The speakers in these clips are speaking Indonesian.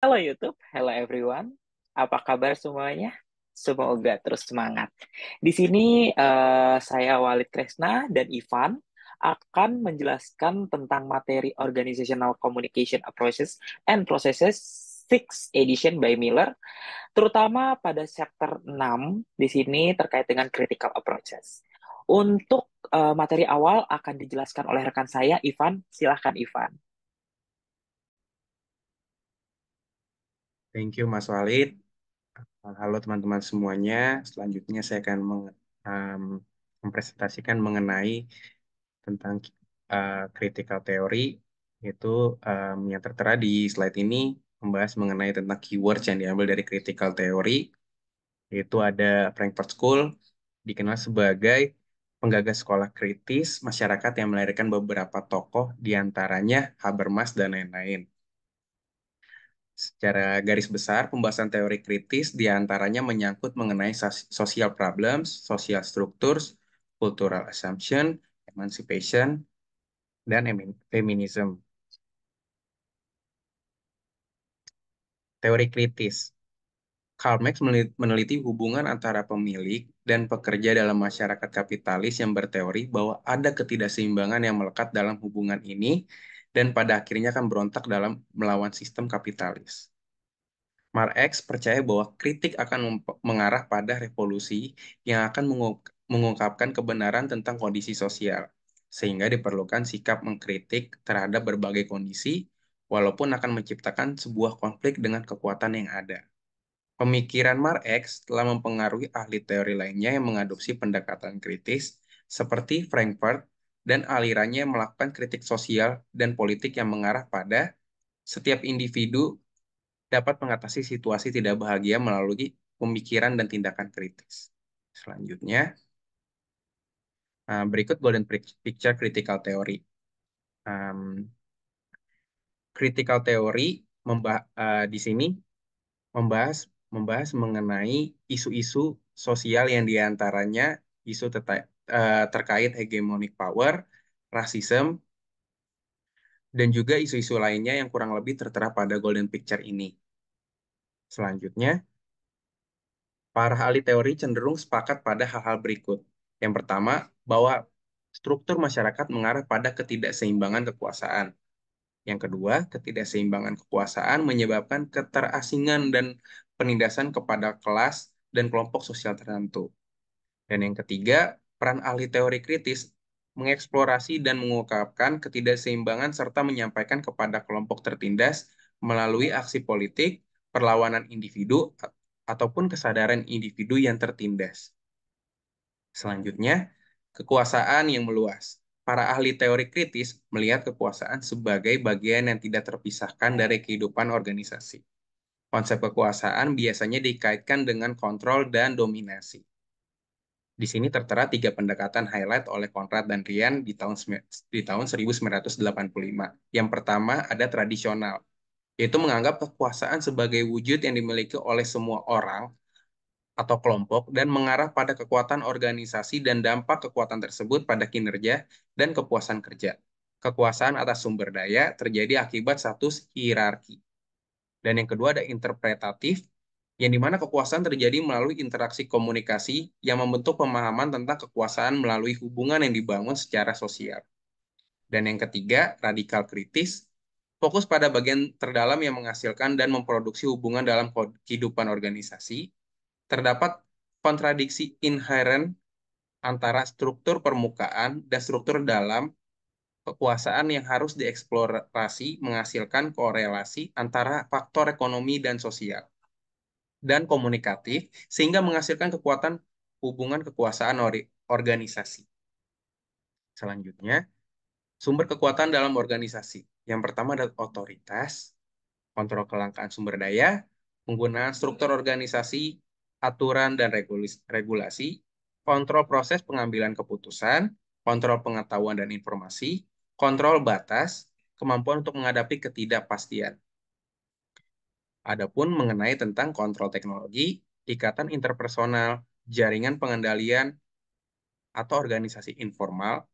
Halo YouTube, hello everyone. Apa kabar semuanya? Semoga terus semangat. Di sini saya Walid Kresna dan Ivan akan menjelaskan tentang materi Organizational Communication Approaches and Processes 6 edition by Miller, terutama pada chapter 6 di sini terkait dengan critical approaches. Untuk materi awal akan dijelaskan oleh rekan saya Ivan. Silahkan Ivan. Thank you, Mas Walid. Halo teman-teman semuanya. Selanjutnya saya akan um, mempresentasikan mengenai tentang critical theory, yaitu yang tertera di slide ini membahas mengenai tentang keywords yang diambil dari critical theory, yaitu ada Frankfurt School, dikenal sebagai penggagas sekolah kritis masyarakat yang melahirkan beberapa tokoh, diantaranya Habermas dan lain-lain. Secara garis besar, pembahasan teori kritis diantaranya menyangkut mengenai social problems, social structures, cultural assumption, emancipation, dan feminism. Teori kritis. Karl Marx meneliti hubungan antara pemilik dan pekerja dalam masyarakat kapitalis yang berteori bahwa ada ketidakseimbangan yang melekat dalam hubungan ini dan pada akhirnya akan berontak dalam melawan sistem kapitalis. Marx percaya bahwa kritik akan mengarah pada revolusi yang akan mengungkapkan kebenaran tentang kondisi sosial, sehingga diperlukan sikap mengkritik terhadap berbagai kondisi, walaupun akan menciptakan sebuah konflik dengan kekuatan yang ada. Pemikiran Marx telah mempengaruhi ahli teori lainnya yang mengadopsi pendekatan kritis, seperti Frankfurt, dan alirannya melakukan kritik sosial dan politik yang mengarah pada setiap individu dapat mengatasi situasi tidak bahagia melalui pemikiran dan tindakan kritis. Selanjutnya, berikut Golden Picture Critical Theory. Um, Critical Theory di sini membahas membahas mengenai isu-isu sosial yang diantaranya isu terkait hegemonic power, rasisme, dan juga isu-isu lainnya yang kurang lebih tertera pada Golden Picture ini. Selanjutnya, para ahli teori cenderung sepakat pada hal-hal berikut. Yang pertama, bahwa struktur masyarakat mengarah pada ketidakseimbangan kekuasaan. Yang kedua, ketidakseimbangan kekuasaan menyebabkan keterasingan dan penindasan kepada kelas dan kelompok sosial tertentu. Dan yang ketiga, peran ahli teori kritis mengeksplorasi dan mengungkapkan ketidakseimbangan serta menyampaikan kepada kelompok tertindas melalui aksi politik, perlawanan individu, ataupun kesadaran individu yang tertindas. Selanjutnya, kekuasaan yang meluas. Para ahli teori kritis melihat kekuasaan sebagai bagian yang tidak terpisahkan dari kehidupan organisasi. Konsep kekuasaan biasanya dikaitkan dengan kontrol dan dominasi. Di sini tertera tiga pendekatan highlight oleh Conrad dan Ryan di tahun 1985. Yang pertama ada tradisional, yaitu menganggap kekuasaan sebagai wujud yang dimiliki oleh semua orang atau kelompok dan mengarah pada kekuatan organisasi dan dampak kekuatan tersebut pada kinerja dan kepuasan kerja. Kekuasaan atas sumber daya terjadi akibat status hierarki. Dan yang kedua ada interpretatif, yang dimana kekuasaan terjadi melalui interaksi komunikasi yang membentuk pemahaman tentang kekuasaan melalui hubungan yang dibangun secara sosial. Dan yang ketiga, radikal kritis, fokus pada bagian terdalam yang menghasilkan dan memproduksi hubungan dalam kehidupan organisasi. Terdapat kontradiksi inheren antara struktur permukaan dan struktur dalam kekuasaan yang harus dieksplorasi menghasilkan korelasi antara faktor ekonomi dan sosial dan komunikatif sehingga menghasilkan kekuatan hubungan kekuasaan organisasi. Selanjutnya, sumber kekuatan dalam organisasi. Yang pertama adalah otoritas, kontrol kelangkaan sumber daya, penggunaan struktur organisasi, aturan dan regulasi, kontrol proses pengambilan keputusan, kontrol pengetahuan dan informasi, kontrol batas, kemampuan untuk menghadapi ketidakpastian. Adapun mengenai tentang kontrol teknologi, ikatan interpersonal, jaringan pengendalian atau organisasi informal,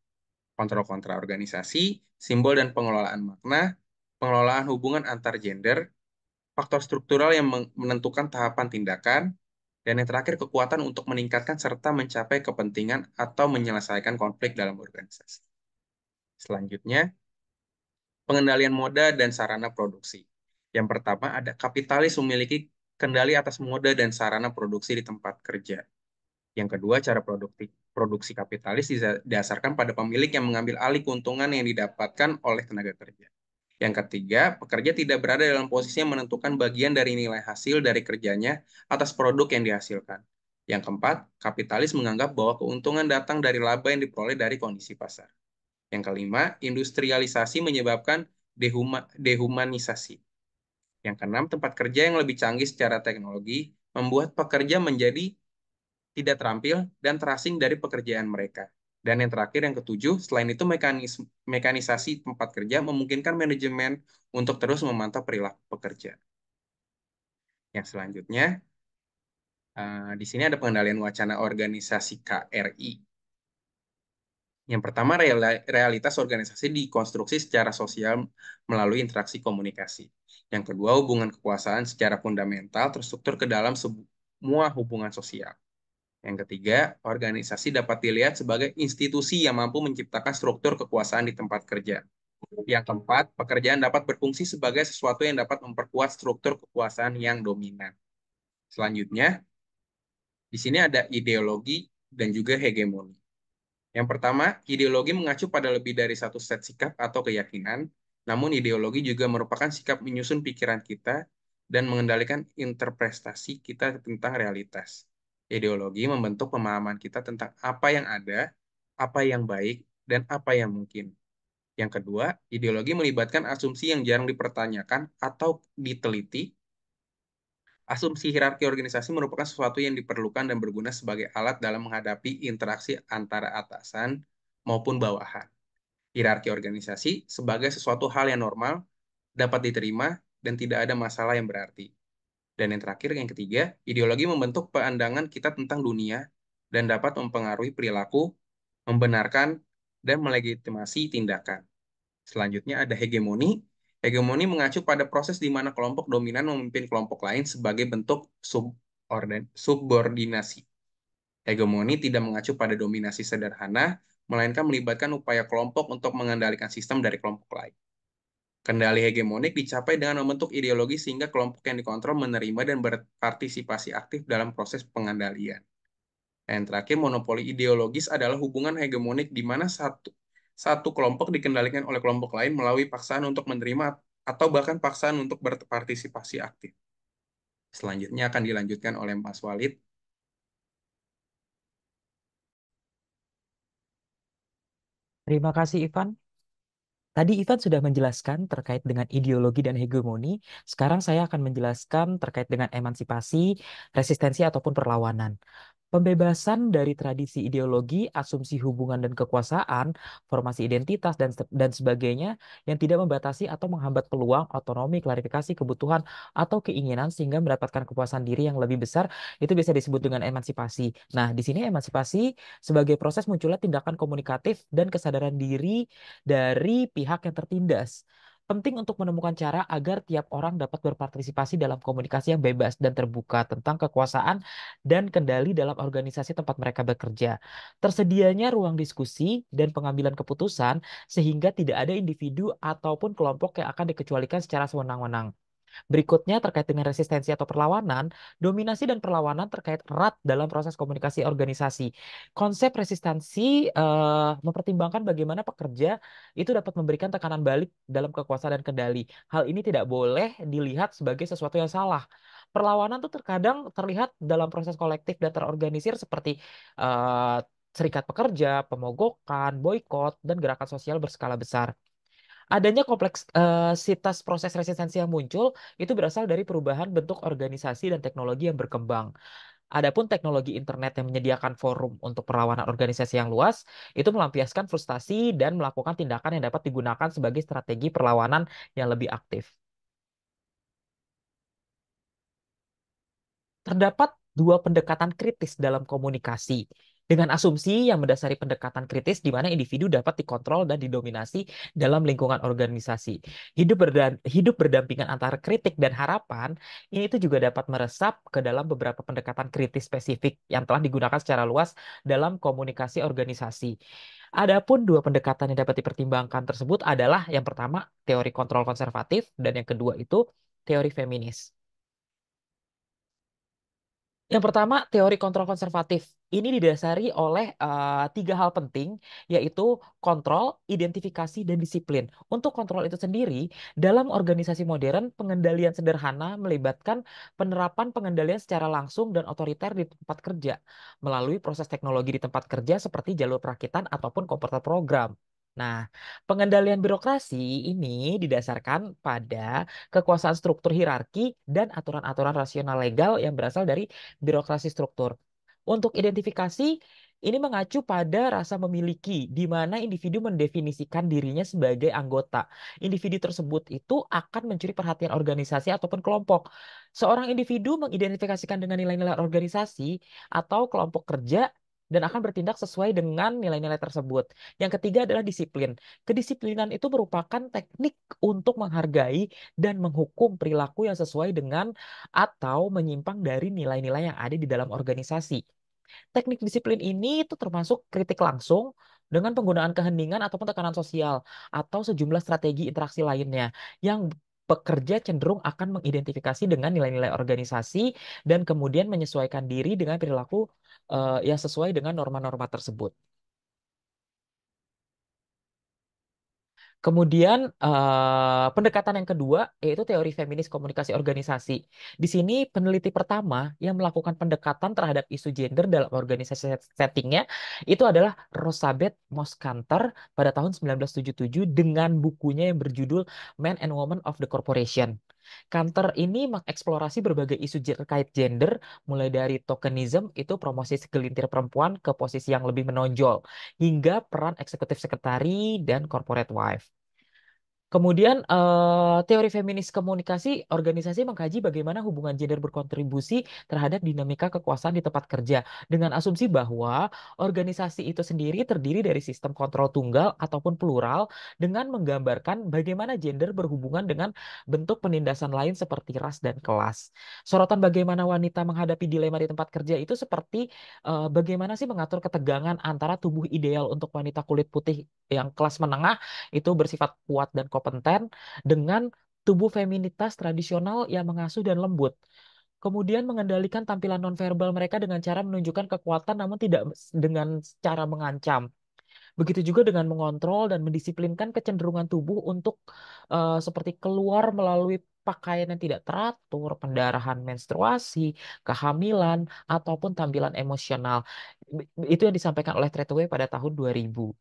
kontrol kontra organisasi, simbol dan pengelolaan makna, pengelolaan hubungan antar gender, faktor struktural yang menentukan tahapan tindakan, dan yang terakhir kekuatan untuk meningkatkan serta mencapai kepentingan atau menyelesaikan konflik dalam organisasi. Selanjutnya, pengendalian moda dan sarana produksi. Yang pertama ada kapitalis memiliki kendali atas moda dan sarana produksi di tempat kerja. Yang kedua, cara produksi kapitalis didasarkan pada pemilik yang mengambil alih keuntungan yang didapatkan oleh tenaga kerja. Yang ketiga, pekerja tidak berada dalam posisi yang menentukan bagian dari nilai hasil dari kerjanya atas produk yang dihasilkan. Yang keempat, kapitalis menganggap bahwa keuntungan datang dari laba yang diperoleh dari kondisi pasar. Yang kelima, industrialisasi menyebabkan dehumanisasi. Yang keenam, tempat kerja yang lebih canggih secara teknologi membuat pekerja menjadi tidak terampil dan terasing dari pekerjaan mereka. Dan yang terakhir, yang ketujuh, selain itu mekanisasi tempat kerja memungkinkan manajemen untuk terus memantau perilaku pekerja. Yang selanjutnya, di sini ada pengendalian wacana organisasi KRI. Yang pertama, realitas organisasi dikonstruksi secara sosial melalui interaksi komunikasi. Yang kedua, hubungan kekuasaan secara fundamental terstruktur ke dalam semua hubungan sosial. Yang ketiga, organisasi dapat dilihat sebagai institusi yang mampu menciptakan struktur kekuasaan di tempat kerja. Yang keempat, pekerjaan dapat berfungsi sebagai sesuatu yang dapat memperkuat struktur kekuasaan yang dominan. Selanjutnya, di sini ada ideologi dan juga hegemoni. Yang pertama, ideologi mengacu pada lebih dari satu set sikap atau keyakinan, namun ideologi juga merupakan sikap menyusun pikiran kita dan mengendalikan interpretasi kita tentang realitas. Ideologi membentuk pemahaman kita tentang apa yang ada, apa yang baik, dan apa yang mungkin. Yang kedua, ideologi melibatkan asumsi yang jarang dipertanyakan atau diteliti. Asumsi hierarki organisasi merupakan sesuatu yang diperlukan dan berguna sebagai alat dalam menghadapi interaksi antara atasan maupun bawahan. Hierarki organisasi sebagai sesuatu hal yang normal, dapat diterima, dan tidak ada masalah yang berarti. Dan yang terakhir, yang ketiga, ideologi membentuk pandangan kita tentang dunia dan dapat mempengaruhi perilaku, membenarkan, dan melegitimasi tindakan. Selanjutnya ada hegemoni. Hegemoni mengacu pada proses di mana kelompok dominan memimpin kelompok lain sebagai bentuk subordinasi. Hegemoni tidak mengacu pada dominasi sederhana, melainkan melibatkan upaya kelompok untuk mengendalikan sistem dari kelompok lain. Kendali hegemonik dicapai dengan membentuk ideologi sehingga kelompok yang dikontrol menerima dan berpartisipasi aktif dalam proses pengendalian. Yang terakhir, monopoli ideologis adalah hubungan hegemonik di mana satu kelompok dikendalikan oleh kelompok lain melalui paksaan untuk menerima atau bahkan paksaan untuk berpartisipasi aktif. Selanjutnya akan dilanjutkan oleh Mas Walid. Terima kasih, Ivan. Tadi Ivan sudah menjelaskan terkait dengan ideologi dan hegemoni. Sekarang saya akan menjelaskan terkait dengan emansipasi, resistensi, ataupun perlawanan. Pembebasan dari tradisi ideologi, asumsi hubungan dan kekuasaan, formasi identitas, dan sebagainya yang tidak membatasi atau menghambat peluang, otonomi, klarifikasi, kebutuhan, atau keinginan sehingga mendapatkan kepuasan diri yang lebih besar, itu bisa disebut dengan emansipasi. Nah, di sini emansipasi sebagai proses munculnya tindakan komunikatif dan kesadaran diri dari pihak yang tertindas. Penting untuk menemukan cara agar tiap orang dapat berpartisipasi dalam komunikasi yang bebas dan terbuka tentang kekuasaan dan kendali dalam organisasi tempat mereka bekerja. Tersedianya ruang diskusi dan pengambilan keputusan sehingga tidak ada individu ataupun kelompok yang akan dikecualikan secara sewenang-wenang. Berikutnya terkait dengan resistensi atau perlawanan, dominasi dan perlawanan terkait erat dalam proses komunikasi organisasi. Konsep resistensi mempertimbangkan bagaimana pekerja itu dapat memberikan tekanan balik dalam kekuasaan dan kendali. Hal ini tidak boleh dilihat sebagai sesuatu yang salah. Perlawanan itu terkadang terlihat dalam proses kolektif dan terorganisir seperti eh, serikat pekerja, pemogokan, boikot, dan gerakan sosial berskala besar. Adanya kompleksitas proses resistensi yang muncul itu berasal dari perubahan bentuk organisasi dan teknologi yang berkembang. Adapun teknologi internet yang menyediakan forum untuk perlawanan organisasi yang luas itu melampiaskan frustasi dan melakukan tindakan yang dapat digunakan sebagai strategi perlawanan yang lebih aktif. Terdapat dua pendekatan kritis dalam komunikasi. dengan asumsi yang mendasari pendekatan kritis di mana individu dapat dikontrol dan didominasi dalam lingkungan organisasi. Hidup berdampingan antara kritik dan harapan ini itu juga dapat meresap ke dalam beberapa pendekatan kritis spesifik yang telah digunakan secara luas dalam komunikasi organisasi. Adapun dua pendekatan yang dapat dipertimbangkan tersebut adalah yang pertama teori kontrol konservatif dan yang kedua itu teori feminis. Yang pertama, teori kontrol konservatif. Ini didasari oleh tiga hal penting, yaitu kontrol, identifikasi, dan disiplin. Untuk kontrol itu sendiri, dalam organisasi modern, pengendalian sederhana melibatkan penerapan pengendalian secara langsung dan otoriter di tempat kerja, melalui proses teknologi di tempat kerja seperti jalur perakitan ataupun komputer program. Nah, pengendalian birokrasi ini didasarkan pada kekuasaan struktur hierarki dan aturan-aturan rasional legal yang berasal dari birokrasi struktur. Untuk identifikasi, ini mengacu pada rasa memiliki, di mana individu mendefinisikan dirinya sebagai anggota. Individu tersebut itu akan mencuri perhatian organisasi ataupun kelompok. Seorang individu mengidentifikasikan dengan nilai-nilai organisasi atau kelompok kerja dan akan bertindak sesuai dengan nilai-nilai tersebut. Yang ketiga adalah disiplin. Kedisiplinan itu merupakan teknik untuk menghargai dan menghukum perilaku yang sesuai dengan atau menyimpang dari nilai-nilai yang ada di dalam organisasi. Teknik disiplin ini itu termasuk kritik langsung dengan penggunaan keheningan ataupun tekanan sosial atau sejumlah strategi interaksi lainnya yang pekerja cenderung akan mengidentifikasi dengan nilai-nilai organisasi dan kemudian menyesuaikan diri dengan perilaku yang sesuai dengan norma-norma tersebut. Kemudian pendekatan yang kedua yaitu teori feminis komunikasi organisasi. Di sini peneliti pertama yang melakukan pendekatan terhadap isu gender dalam organisasi settingnya itu adalah Rosabeth Moskanter pada tahun 1977 dengan bukunya yang berjudul Men and Women of the Corporation. Kanter ini mengeksplorasi berbagai isu terkait gender, mulai dari tokenism, itu promosi segelintir perempuan ke posisi yang lebih menonjol, hingga peran eksekutif sekretari dan corporate wife. Kemudian teori feminis komunikasi organisasi mengkaji bagaimana hubungan gender berkontribusi terhadap dinamika kekuasaan di tempat kerja dengan asumsi bahwa organisasi itu sendiri terdiri dari sistem kontrol tunggal ataupun plural dengan menggambarkan bagaimana gender berhubungan dengan bentuk penindasan lain seperti ras dan kelas. Sorotan bagaimana wanita menghadapi dilema di tempat kerja itu seperti bagaimana sih mengatur ketegangan antara tubuh ideal untuk wanita kulit putih yang kelas menengah itu bersifat kuat dan kompeten dengan tubuh feminitas tradisional yang mengasuh dan lembut. Kemudian mengendalikan tampilan nonverbal mereka dengan cara menunjukkan kekuatan namun tidak dengan cara mengancam. Begitu juga dengan mengontrol dan mendisiplinkan kecenderungan tubuh untuk seperti keluar melalui pakaian yang tidak teratur, pendarahan menstruasi, kehamilan, ataupun tampilan emosional. Itu yang disampaikan oleh Treadway pada tahun 2000.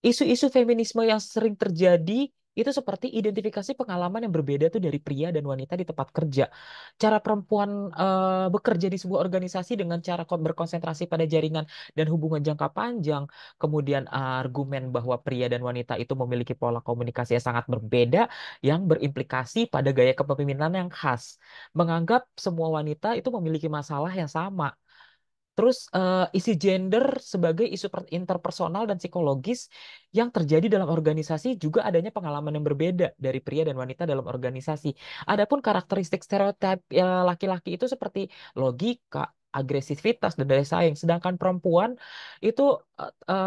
Isu-isu feminisme yang sering terjadi itu seperti identifikasi pengalaman yang berbeda tuh dari pria dan wanita di tempat kerja. Cara perempuan bekerja di sebuah organisasi dengan cara berkonsentrasi pada jaringan dan hubungan jangka panjang. Kemudian argumen bahwa pria dan wanita itu memiliki pola komunikasi yang sangat berbeda yang berimplikasi pada gaya kepemimpinan yang khas. Menganggap semua wanita itu memiliki masalah yang sama. Terus isi gender sebagai isu interpersonal dan psikologis yang terjadi dalam organisasi juga adanya pengalaman yang berbeda dari pria dan wanita dalam organisasi. Adapun karakteristik stereotip laki-laki itu seperti logika, agresivitas dan daya saing, sedangkan perempuan itu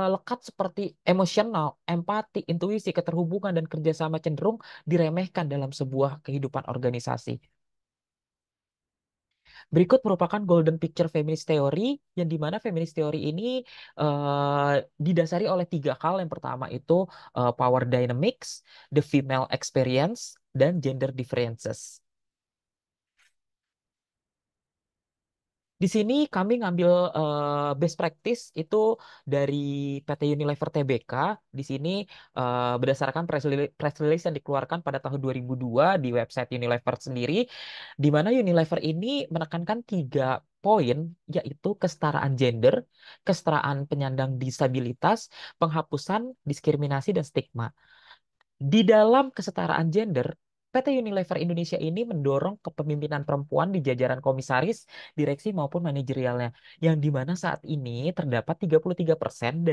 lekat seperti emosional, empati, intuisi, keterhubungan dan kerjasama cenderung diremehkan dalam sebuah kehidupan organisasi. Berikut merupakan golden picture feminist theory yang dimana feminist theory ini didasari oleh tiga hal. Yang pertama itu power dynamics, the female experience, dan gender differences. Di sini kami ngambil best practice itu dari PT Unilever Tbk. Di sini berdasarkan press release yang dikeluarkan pada tahun 2002 di website Unilever sendiri, di mana Unilever ini menekankan tiga poin, yaitu kesetaraan gender, kesetaraan penyandang disabilitas, penghapusan diskriminasi dan stigma. Di dalam kesetaraan gender, PT Unilever Indonesia ini mendorong kepemimpinan perempuan di jajaran komisaris, direksi maupun manajerialnya, yang di mana saat ini terdapat 33%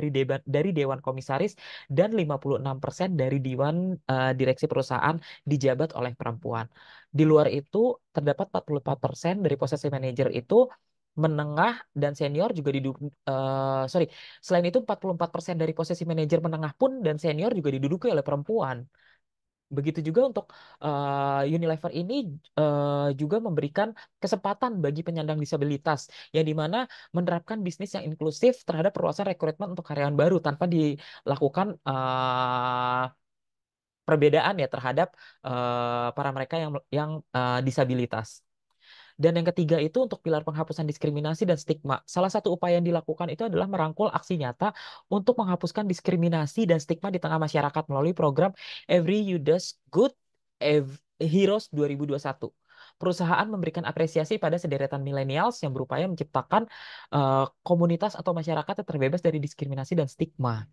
dari dewan komisaris dan 56% dari dewan direksi perusahaan dijabat oleh perempuan. Di luar itu terdapat 44% dari posisi manajer itu menengah dan senior juga sorry, selain itu 44% dari posisi manajer menengah pun dan senior juga diduduki oleh perempuan. Begitu juga untuk Unilever ini juga memberikan kesempatan bagi penyandang disabilitas, yang dimana menerapkan bisnis yang inklusif terhadap perluasan rekrutmen untuk karyawan baru tanpa dilakukan perbedaan ya terhadap para mereka yang disabilitas. Dan yang ketiga itu untuk pilar penghapusan diskriminasi dan stigma. Salah satu upaya yang dilakukan itu adalah merangkul aksi nyata untuk menghapuskan diskriminasi dan stigma di tengah masyarakat melalui program Every You Does Good Heroes 2021. Perusahaan memberikan apresiasi pada sederetan millennials yang berupaya menciptakan komunitas atau masyarakat yang terbebas dari diskriminasi dan stigma.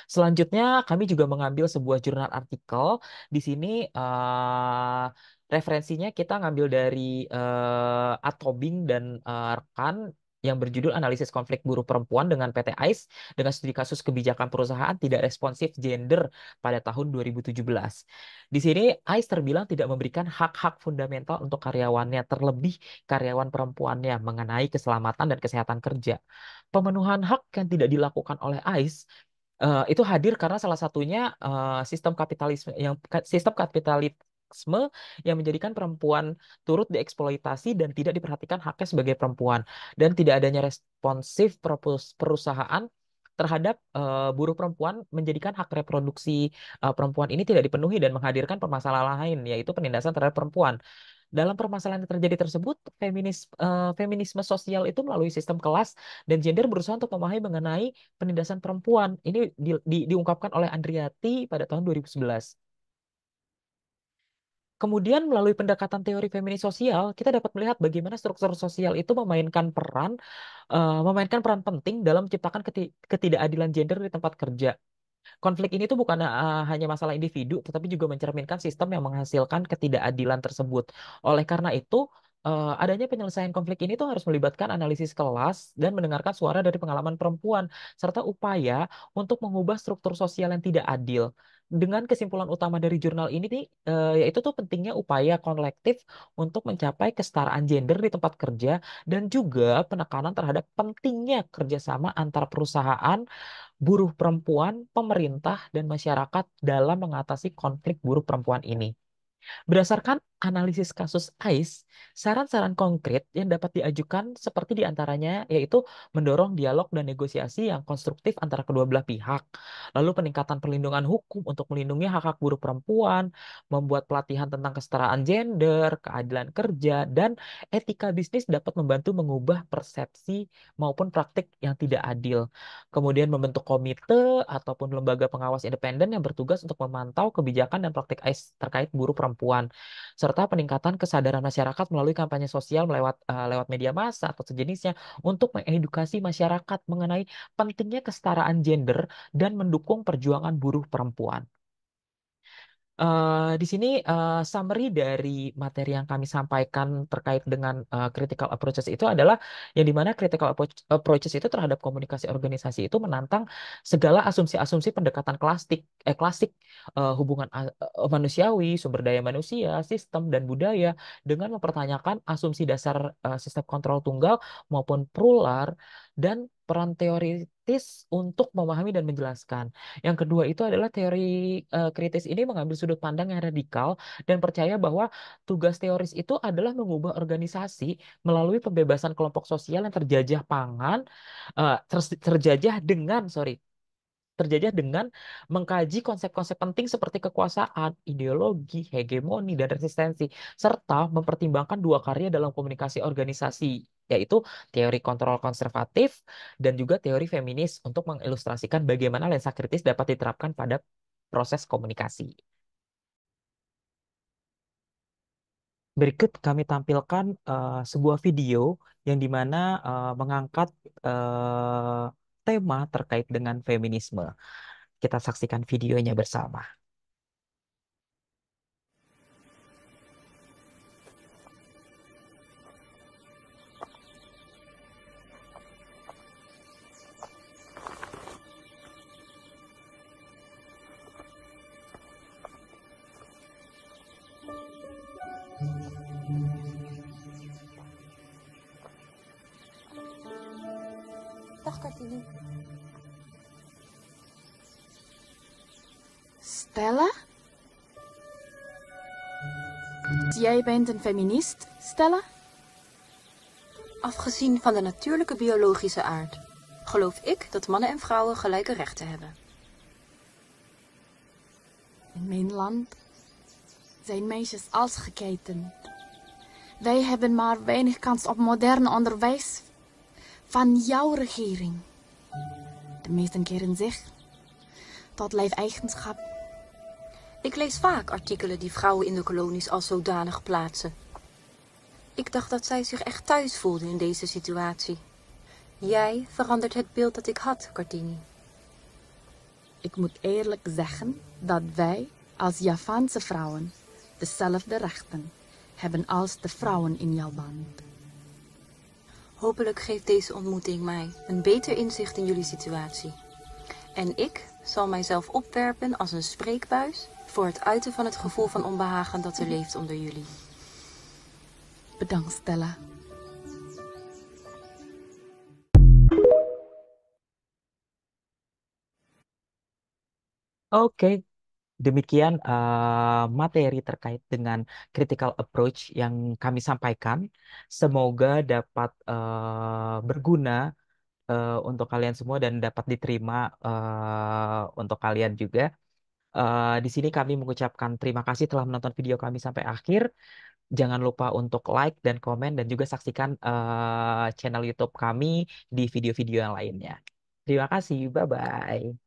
Selanjutnya, kami juga mengambil sebuah jurnal artikel. Di sini referensinya kita ngambil dari Atobing dan rekan yang berjudul Analisis Konflik Buruh Perempuan dengan PT AIS dengan studi kasus kebijakan perusahaan tidak responsif gender pada tahun 2017. Di sini AIS terbilang tidak memberikan hak-hak fundamental untuk karyawannya, terlebih karyawan perempuannya mengenai keselamatan dan kesehatan kerja. Pemenuhan hak yang tidak dilakukan oleh AIS itu hadir karena salah satunya sistem kapitalisme yang menjadikan perempuan turut dieksploitasi dan tidak diperhatikan haknya sebagai perempuan, dan tidak adanya responsif perusahaan terhadap buruh perempuan menjadikan hak reproduksi perempuan ini tidak dipenuhi dan menghadirkan permasalahan lain, yaitu penindasan terhadap perempuan. Dalam permasalahan yang terjadi tersebut, feminisme sosial itu melalui sistem kelas dan gender berusaha untuk memahami mengenai penindasan perempuan. Ini diungkapkan oleh Andriati pada tahun 2011. Kemudian melalui pendekatan teori feminis sosial, kita dapat melihat bagaimana struktur sosial itu memainkan peran penting dalam menciptakan ketidakadilan gender di tempat kerja. Konflik ini tuh bukan hanya masalah individu, tetapi juga mencerminkan sistem yang menghasilkan ketidakadilan tersebut. Oleh karena itu, adanya penyelesaian konflik ini tuh harus melibatkan analisis kelas dan mendengarkan suara dari pengalaman perempuan, serta upaya untuk mengubah struktur sosial yang tidak adil. Dengan kesimpulan utama dari jurnal ini nih, yaitu tuh pentingnya upaya kolektif untuk mencapai kesetaraan gender di tempat kerja dan juga penekanan terhadap pentingnya kerjasama antar perusahaan, buruh perempuan, pemerintah, dan masyarakat dalam mengatasi konflik buruh perempuan ini. Berdasarkan analisis kasus AIS, saran-saran konkret yang dapat diajukan seperti diantaranya yaitu mendorong dialog dan negosiasi yang konstruktif antara kedua belah pihak, lalu peningkatan perlindungan hukum untuk melindungi hak-hak buruh perempuan, membuat pelatihan tentang kesetaraan gender, keadilan kerja, dan etika bisnis dapat membantu mengubah persepsi maupun praktik yang tidak adil. Kemudian membentuk komite ataupun lembaga pengawas independen yang bertugas untuk memantau kebijakan dan praktik AIS terkait buruh perempuan, serta peningkatan kesadaran masyarakat melalui kampanye sosial lewat media massa atau sejenisnya untuk mengedukasi masyarakat mengenai pentingnya kesetaraan gender dan mendukung perjuangan buruh perempuan. Di sini summary dari materi yang kami sampaikan terkait dengan critical approaches itu adalah yang dimana approaches itu terhadap komunikasi organisasi itu menantang segala asumsi-asumsi pendekatan klasik hubungan manusiawi, sumber daya manusia, sistem dan budaya dengan mempertanyakan asumsi dasar sistem kontrol tunggal maupun plural dan peran teoritis untuk memahami dan menjelaskan. Yang kedua itu adalah teori kritis ini mengambil sudut pandang yang radikal dan percaya bahwa tugas teoris itu adalah mengubah organisasi melalui pembebasan kelompok sosial yang terjajah dengan mengkaji konsep-konsep penting seperti kekuasaan, ideologi, hegemoni, dan resistensi, serta mempertimbangkan dua karya dalam komunikasi organisasi, yaitu teori kontrol konservatif dan juga teori feminis untuk mengilustrasikan bagaimana lensa kritis dapat diterapkan pada proses komunikasi. Berikut kami tampilkan sebuah video yang dimana mengangkat tema terkait dengan feminisme. Kita saksikan videonya bersama. Stella? Jij bent een feminist, Stella? Afgezien van de natuurlijke biologische aard, geloof ik dat mannen en vrouwen gelijke rechten hebben. In mijn land zijn meisjes als geketend. Wij hebben maar weinig kans op modern onderwijs van jouw regering. De meesten keren zich tot lijfeigenschap. Ik lees vaak artikelen die vrouwen in de kolonies als zodanig plaatsen. Ik dacht dat zij zich echt thuis voelden in deze situatie. Jij verandert het beeld dat ik had, Kartini. Ik moet eerlijk zeggen dat wij als Javaanse vrouwen dezelfde rechten hebben als de vrouwen in jouw land. Hopelijk geeft deze ontmoeting mij een beter inzicht in jullie situatie. En ik zal mijzelf opwerpen als een spreekbuis voor het uiten van het gevoel van onbehagen dat er leeft onder jullie. Bedankt, Stella. Oke, demikian materi terkait dengan critical approach yang kami sampaikan. Semoga dapat berguna untuk kalian semua dan dapat diterima untuk kalian juga. Di sini kami mengucapkan terima kasih telah menonton video kami sampai akhir. Jangan lupa untuk like dan komen dan juga saksikan channel YouTube kami di video-video yang lainnya. Terima kasih, bye-bye.